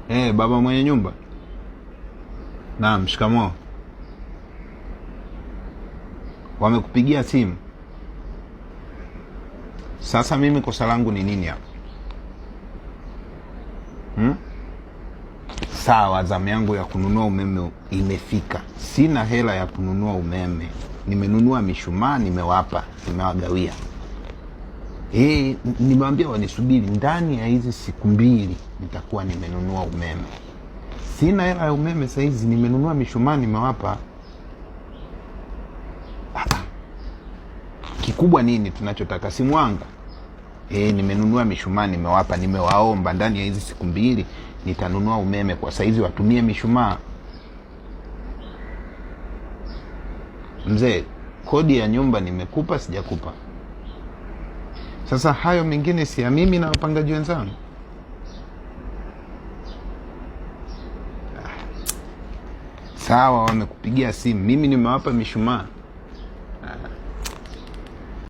Baba mwenye nyumba. Naam, shikamoo. Wamekupigia simu. Sasa mimi kosa langu ni nini hapa? Sawa, zamu yangu ya kununua umeme imefika. Sina hela ya kununua umeme. Nimenunua mishumaa, nimewapa, nimewagawia. Nimewambia wanisubiri ndani ya hizi siku 2 nitakuwa nimenunua umeme. Sina hela ya umeme saizi, nimenunua mishumaa, nimewapa. Kikubwa nini tunachotaka? Simu wangu. Nimenunua mishumaa, nimewapa, nimewaomba ndani ya hizi siku 2 nitanunua umeme. Kwa saizi watumie mishumaa. Mzee, kodi ya nyumba nimekupa, sijakupa? Sasa hayo mengine si ya mimi na wapangaji wenzangu? Sawa, wamekupigia simu, mimi nimewapa mishumaa.